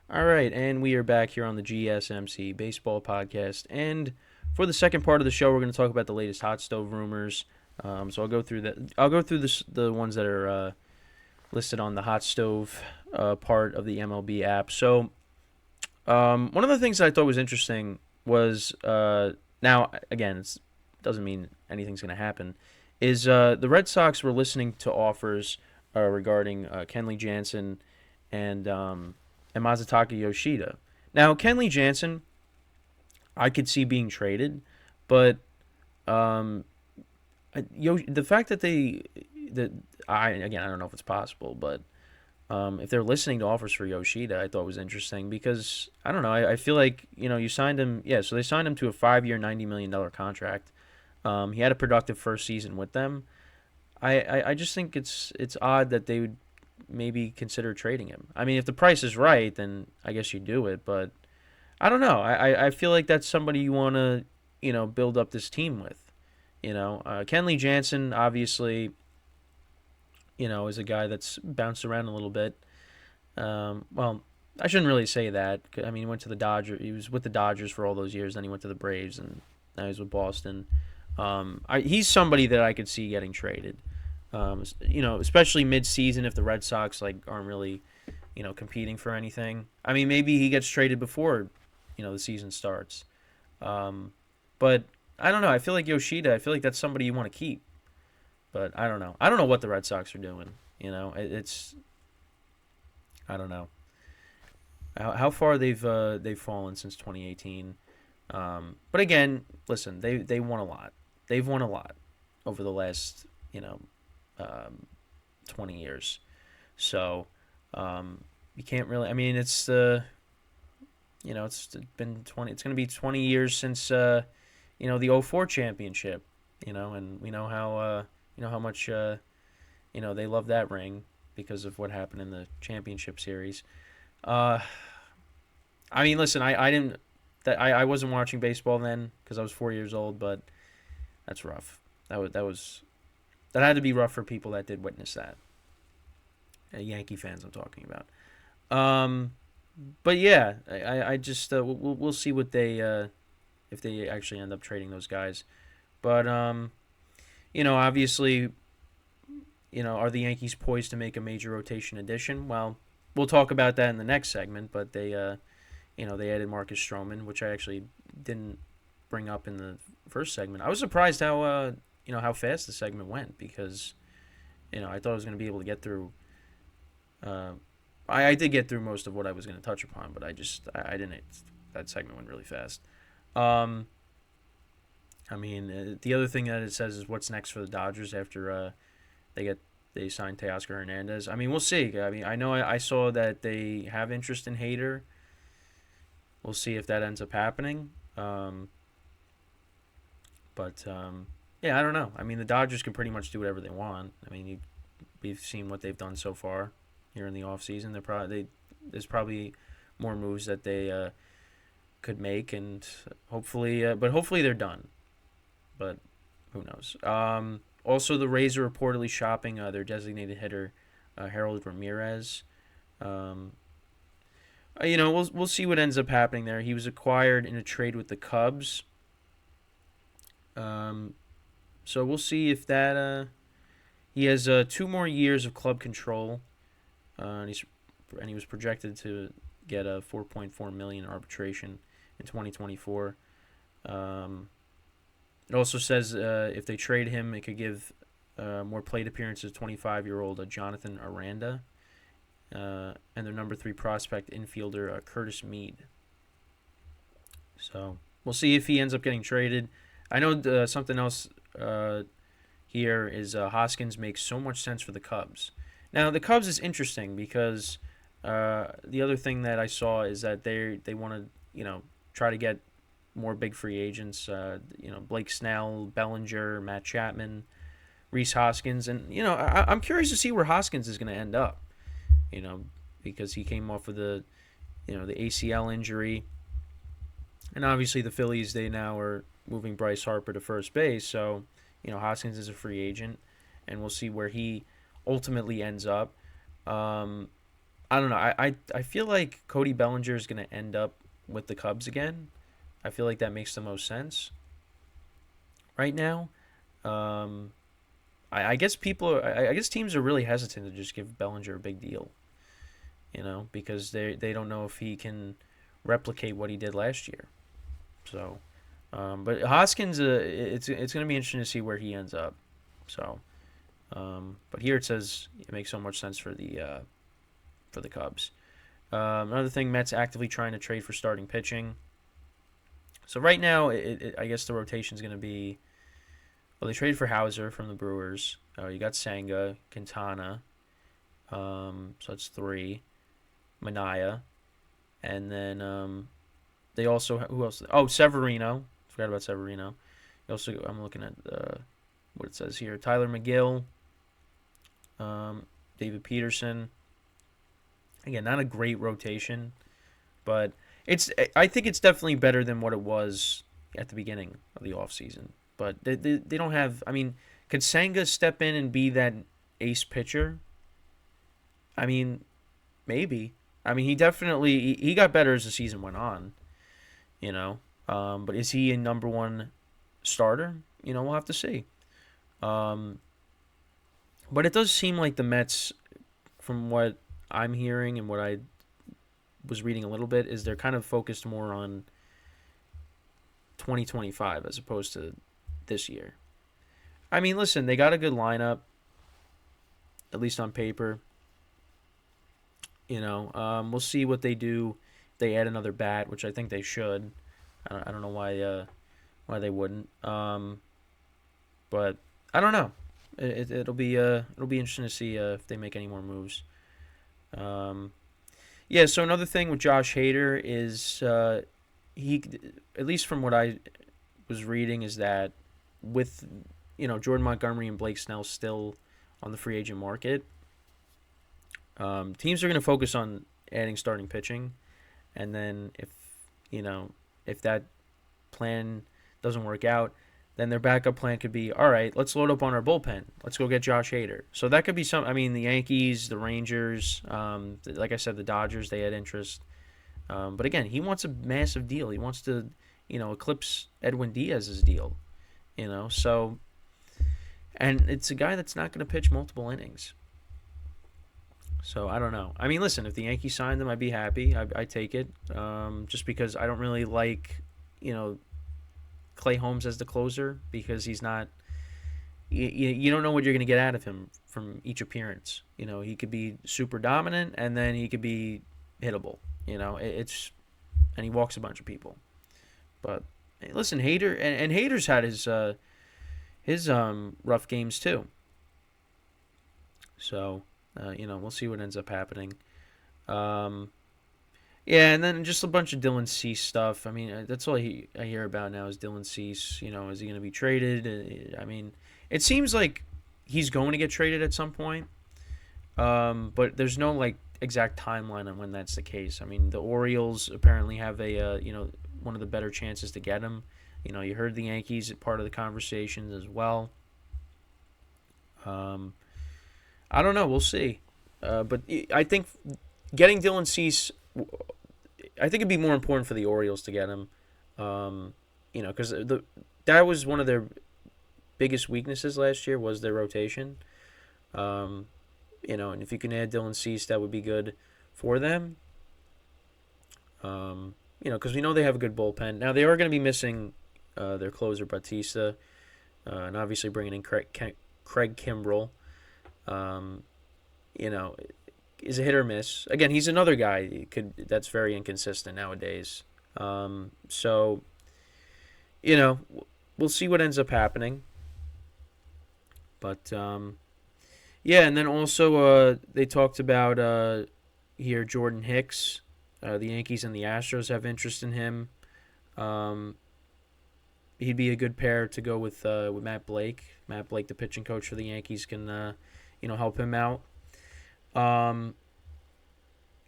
All right, and we are back here on the GSMC Baseball Podcast. And for the second part of the show, we're going to talk about the latest hot stove rumors. So I'll go through that. I'll go through the ones that are listed on the hot stove part of the MLB app. So one of the things that I thought was interesting was now again it doesn't mean anything's going to happen. Is the Red Sox were listening to offers regarding Kenley Jansen and Masataka Yoshida. Now, Kenley Jansen, I could see being traded, but um, the fact that I don't know if it's possible, but if they're listening to offers for Yoshida, I thought was interesting because I don't know. I feel like you signed him. Yeah, so they signed him to a 5-year, $90 million contract. He had a productive first season with them. I just think it's odd that they would maybe consider trading him. I mean, if the price is right, then I guess you do it. But I don't know. I feel like that's somebody you want to build up this team with. Kenley Jansen obviously is a guy that's bounced around a little bit. Well, I shouldn't really say that. I mean, he went to the Dodgers. He was with the Dodgers for all those years. Then he went to the Braves, and now he's with Boston. He's somebody that I could see getting traded. Especially mid-season if the Red Sox aren't really, competing for anything. I mean, maybe he gets traded before, the season starts. But I don't know. I feel like Yoshida. I feel like that's somebody you want to keep. But I don't know. I don't know what the Red Sox are doing. It's I don't know how far they've fallen since 2018. But again, listen, they won a lot. They've won a lot over the last um, 20 years. So you can't really. I mean, it's been 20. It's going to be 20 years since the '04 championship. And we know how much they love that ring because of what happened in the championship series. Uh, I mean, listen, I didn't I wasn't watching baseball then because I was 4 years old, but that's rough. That had to be rough for people that did witness that. Yankee fans, I'm talking about. Um, but yeah, I just we'll see what they if they actually end up trading those guys. But obviously, are the Yankees poised to make a major rotation addition? Well, we'll talk about that in the next segment. But they added Marcus Stroman, which I actually didn't bring up in the first segment. I was surprised how fast the segment went because I thought I was going to be able to get through. I did get through most of what I was going to touch upon, but I didn't. That segment went really fast. Um, I mean, the other thing that it says is what's next for the Dodgers after they signed Teoscar Hernandez. I mean, we'll see. I mean, I know I saw that they have interest in Hader. We'll see if that ends up happening. But yeah, I don't know. I mean, the Dodgers can pretty much do whatever they want. I mean, we've seen what they've done so far here in the offseason. There's probably more moves that they could make, and hopefully they're done. But who knows? Also, the Rays are reportedly shopping their designated hitter, Harold Ramirez. Um, we'll see what ends up happening there. He was acquired in a trade with the Cubs. Um, so we'll see if that. He has 2 more years of club control, and he was projected to get a 4.4 million arbitration in 2024. Um, it also says if they trade him, it could give more plate appearances to 25-year-old Jonathan Aranda and their number 3 prospect infielder Curtis Mead. So we'll see if he ends up getting traded. I know something else here is Hoskins makes so much sense for the Cubs. Now the Cubs is interesting because the other thing that I saw is that they want to try to get more big free agents. Blake Snell, Bellinger, Matt Chapman, Reese Hoskins, and I'm curious to see where Hoskins is going to end up. Because he came off of the ACL injury, and obviously the Phillies they now are moving Bryce Harper to first base, so Hoskins is a free agent, and we'll see where he ultimately ends up. I don't know. I feel like Cody Bellinger is going to end up with the Cubs again. I feel like that makes the most sense right now. Um, I guess I guess teams are really hesitant to just give Bellinger a big deal, because they don't know if he can replicate what he did last year. So, but Hoskins, it's going to be interesting to see where he ends up. So, but here it says it makes so much sense for the Cubs. Another thing, Mets actively trying to trade for starting pitching. So right now, I guess the rotation is going to be. Well, they traded for Hauser from the Brewers. You got Senga, Quintana. So that's three. Manaya, and then they also who else? Oh, Severino. Forgot about Severino. Also, I'm looking at what it says here. Tyler McGill, David Peterson. Again, not a great rotation, but I think it's definitely better than what it was at the beginning of the offseason. But they don't have. I mean, could Senga step in and be that ace pitcher? I mean, maybe. I mean, he definitely he got better as the season went on. You know, but is he a number one starter? We'll have to see. Um, but it does seem like the Mets, from what I'm hearing and what I was reading a little bit, is they're kind of focused more on 2025 as opposed to this year. I mean, listen, they got a good lineup, at least on paper. We'll see what they do. They add another bat, which I think they should. I don't know why they wouldn't. But I don't know. It'll be interesting to see if they make any more moves. Yeah. So another thing with Josh Hader is he, at least from what I was reading, is that with Jordan Montgomery and Blake Snell still on the free agent market, teams are going to focus on adding starting pitching, and then if that plan doesn't work out, then their backup plan could be, all right, let's load up on our bullpen. Let's go get Josh Hader. So that could be some. I mean, the Yankees, the Rangers, like I said, the Dodgers, they had interest. But again, he wants a massive deal. He wants to, eclipse Edwin Diaz's deal. So, and it's a guy that's not going to pitch multiple innings. So I don't know. I mean, listen, if the Yankees signed them, I'd be happy. I take it. Just because I don't really like, Clay Holmes as the closer, because he's not. You don't know what you're going to get out of him from each appearance. He could be super dominant, and then he could be hittable. It's and he walks a bunch of people. But hey, listen, Hader and Hader's had his rough games too. So we'll see what ends up happening. Yeah, and then just a bunch of Dylan Cease stuff. I mean, that's all I hear about now is Dylan Cease. Is he going to be traded? I mean, it seems like he's going to get traded at some point, but there's no exact timeline on when that's the case. I mean, the Orioles apparently have a one of the better chances to get him. You heard the Yankees part of the conversations as well. I don't know. We'll see. But I think getting Dylan Cease, I think it'd be more important for the Orioles to get him. Because that was one of their biggest weaknesses last year was their rotation. And if you can add Dylan Cease, that would be good for them. Because we know they have a good bullpen. Now, they are going to be missing their closer, Bautista, and obviously bringing in Craig Kimbrell. Is a hit or miss. Again, he's another guy that's very inconsistent nowadays. So, we'll see what ends up happening. But, yeah, and then also they talked about here Jordan Hicks. The Yankees and the Astros have interest in him. He'd be a good pair to go with Matt Blake. Matt Blake, the pitching coach for the Yankees, can help him out.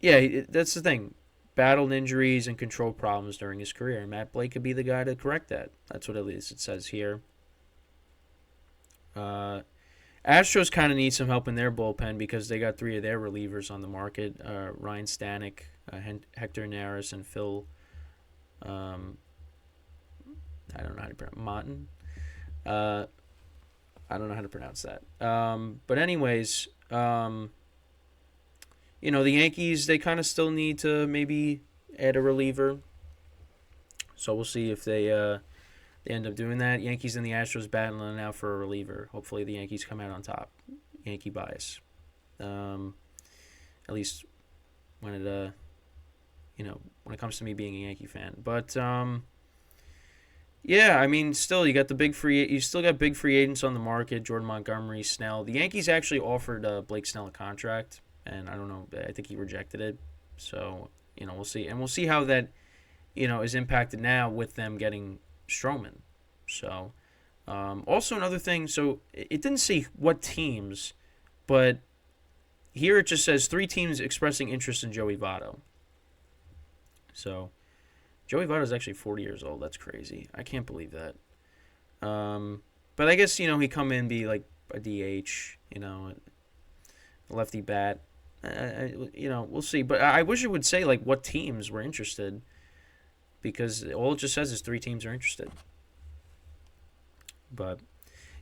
Yeah, that's the thing. Battled injuries and control problems during his career. Matt Blake could be the guy to correct that. That's what at least it says here. Astros kind of need some help in their bullpen because they got three of their relievers on the market: Ryan Stanek, Hector Neris, and Phil. I don't know how to pronounce Martin. I don't know how to pronounce that. But anyways, the Yankees, they kind of still need to maybe add a reliever. So we'll see if they end up doing that. Yankees and the Astros battling now for a reliever. Hopefully the Yankees come out on top. Yankee bias. At least when it when it comes to me being a Yankee fan. But yeah, I mean, still you still got big free agents on the market. Jordan Montgomery, Snell. The Yankees actually offered Blake Snell a contract, and I don't know. I think he rejected it. So we'll see, and we'll see how that is impacted now with them getting Stroman. So also another thing. So it didn't say what teams, but here it just says 3 teams expressing interest in Joey Votto. So Joey Votto is actually 40 years old. That's crazy. I can't believe that. But I guess, he come in, be like a DH, a lefty bat. We'll see. But I wish it would say, like, what teams were interested, because all it just says is 3 teams are interested. But,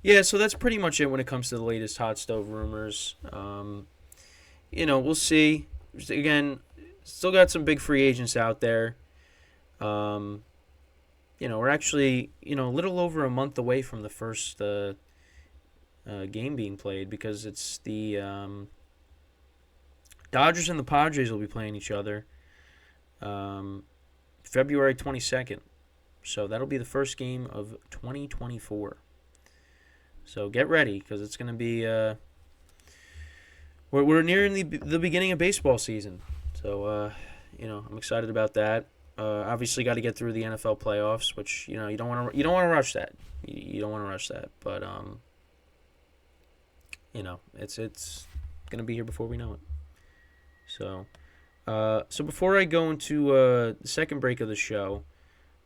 yeah, so that's pretty much it when it comes to the latest hot stove rumors. We'll see. Again, still got some big free agents out there. We're actually, a little over a month away from the first game being played, because it's the Dodgers and the Padres will be playing each other February 22nd. So that'll be the first game of 2024. So get ready, because it's going to be we're nearing the beginning of baseball season. So I'm excited about that. Obviously, got to get through the NFL playoffs, which you don't want to rush that. You don't want to rush that, but it's gonna be here before we know it. So before I go into the second break of the show,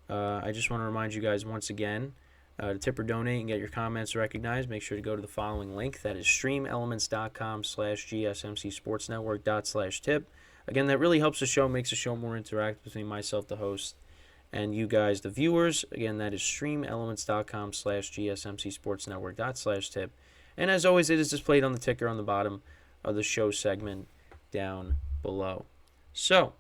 I just want to remind you guys once again to tip or donate and get your comments recognized. Make sure to go to the following link. That is streamelements.com/gsmcsportsnetwork./tip. Again, that really helps the show, makes the show more interactive between myself, the host, and you guys, the viewers. Again, that is streamelements.com/gsmcsportsnetwork./tip. And as always, it is displayed on the ticker on the bottom of the show segment down below. So,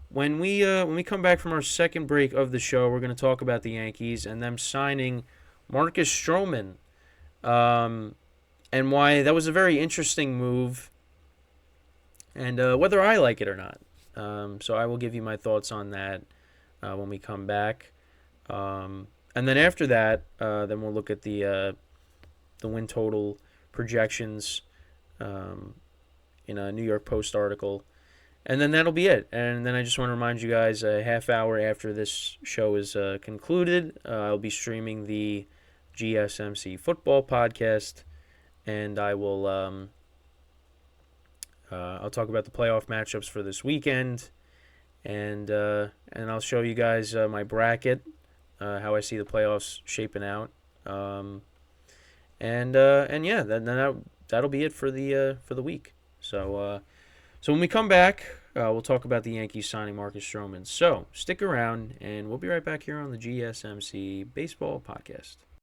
when we come back from our second break of the show, we're going to talk about the Yankees and them signing Marcus Stroman, and why that was a very interesting move, and whether I like it or not. So I will give you my thoughts on that when we come back. And then after that, then we'll look at the win total projections in a New York Post article. And then that'll be it. And then I just want to remind you guys, a half hour after this show is concluded, I'll be streaming the GSMC football podcast, and I will I'll talk about the playoff matchups for this weekend, and I'll show you guys my bracket, how I see the playoffs shaping out, and yeah, that'll be it for the week. So when we come back, we'll talk about the Yankees signing Marcus Stroman. So stick around, and we'll be right back here on the GSMC Baseball Podcast.